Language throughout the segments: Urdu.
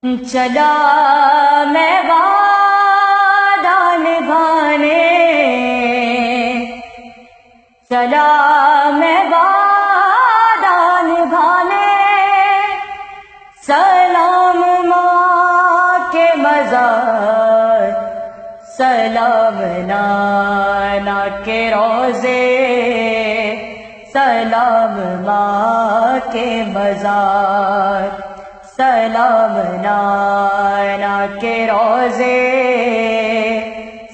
چلا میں وعدہ نبھانے، چلا میں وعدہ نبھانے، سلام ماں کے مزار، سلام نانا کے روزے، سلام ماں کے مزار، سلام نانا کے روزے،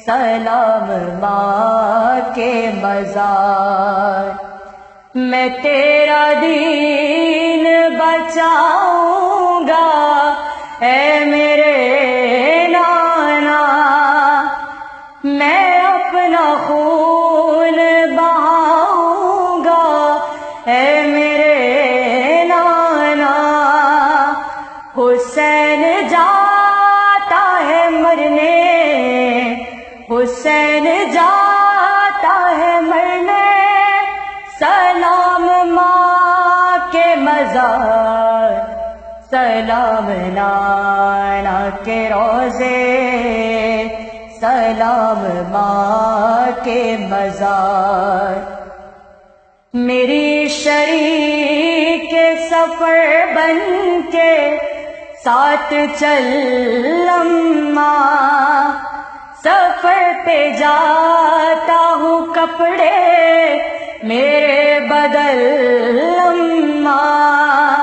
سلام ماں کے مزار۔ میں تیرا دین بچاؤں گا اے میرے نانا، میں اپنا خون بہاؤں گا اے میرے نانا۔ حسین جاتا ہے مرنے، حسین جاتا ہے مرنے، سلام ماں کے مزار، سلام نانا کے روزے، سلام ماں کے مزار۔ میری شریک سفر بن کے ساتھ چل اماں، سفر پہ جاتا ہوں کپڑے میرے بدل اماں،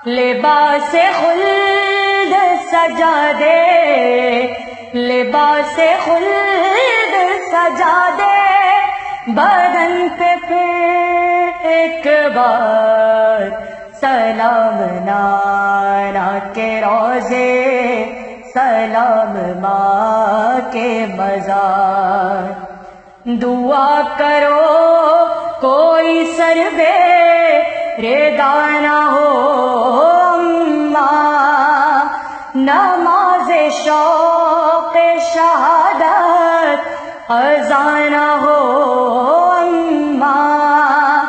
لباس خلد سجا دے، لباس خلد سجا دے، بدن پہ پھر ایک بار، سلام نانا کے روزے، سلام ماں کے مزار۔ دعا کرو کوئی سر بے ریدا نہ ہو اماں، نماز شوق شہادت اذان نہ ہو اماں،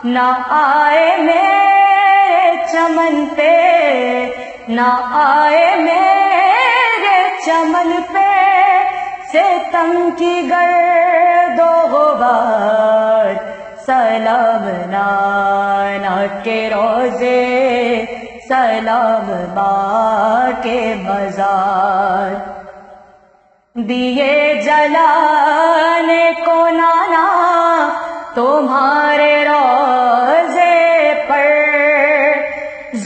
نہ آئے میرے چمن پہ، نہ آئے میرے چمن پہ ستم کی گرد و غبار، سلام نانا کے روزے، سلام ماں کے مزار۔ دیے جلانے کو نانا تمہارے روزے پر،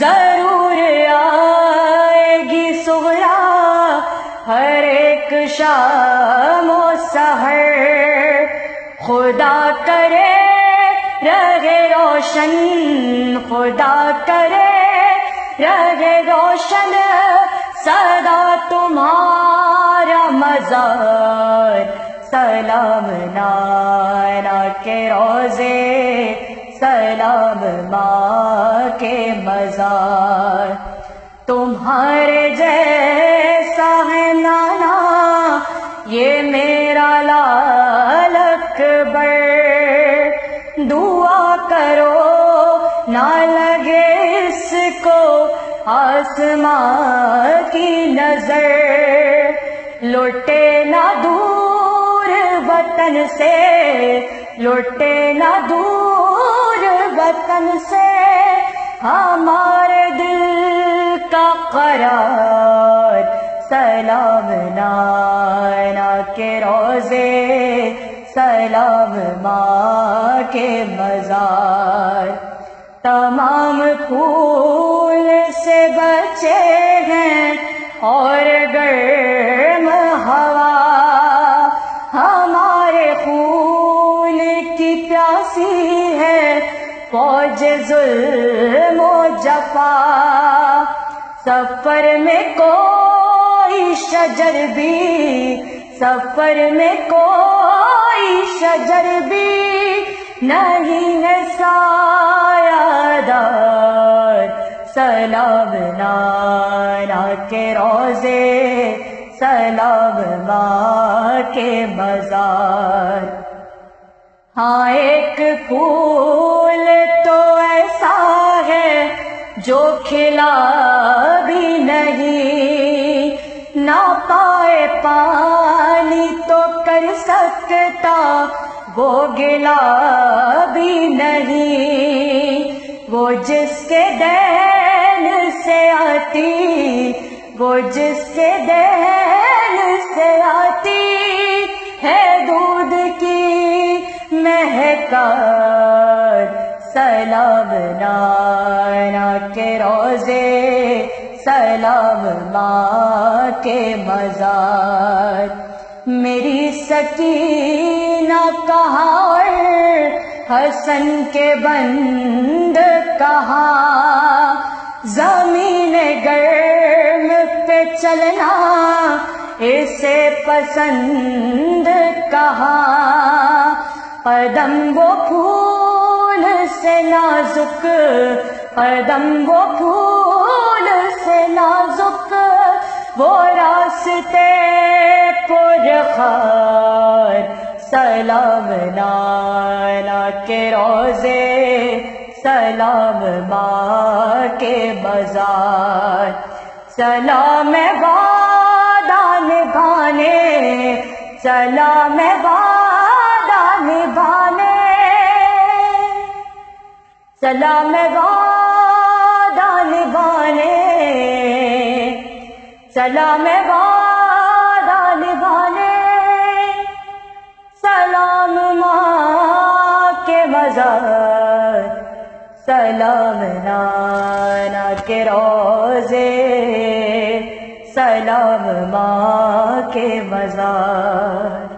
ضرور آئے گی سغرا ہر ایک شام و سحر، خدا کرے رہے روشن، خدا کرے رہے روشن سدا تمہارا مزار، سلام نانا کے روزے، سلام ماں کے مزار۔ تمہارے جیسا ہے نانا یہ میرا لال اکبر، دعا کرو نہ لگے اس کو آسمان کی نظر، لوٹے نہ دور وطن سے، لوٹے نہ دور وطن سے ہمارے دل کا قرار، سلام نانا کے روزے، سلام ماں کے مزار۔ تمام پھول سے بچے ہیں اور گرم ہوا، ہمارے خون کی پیاسی ہے فوج ظلم و جفا، سفر میں کوئی شجر بھی، سفر میں کوئی شجر بھی نہیں ہے سایہ دار، سلام نانا کے روزے، سلام ماں کے مزار۔ ہاں ایک پھول تو ایسا ہے جو کھلا بھی نہیں، پائے پانی تو کر سکتا وہ گلا بھی نہیں، وہ جس کے دین سے آتی، وہ جس کے دین سے آتی ہے دودھ کی مہکار، سلام نانا کے روزے، سلام ماں کے مزار۔ میری سکینہ کہاں حسن کے بند کہاں، زمین گرم پہ چلنا اسے پسند کہاں، قدم وہ پھول سے نازک، قدم وہ پھول سے نازک، وہ راستے پر خار، سلام نانا کے روزے، سلام ماں کے بازار۔ سلام وعدہ نبھانے، سلام وعدہ نبھانے، سلام وعدہ نبھانے، سلام وعدہ نبھانے، سلام ماں کے مزار، سلام نانا کے روزے، سلام ماں کے مزار۔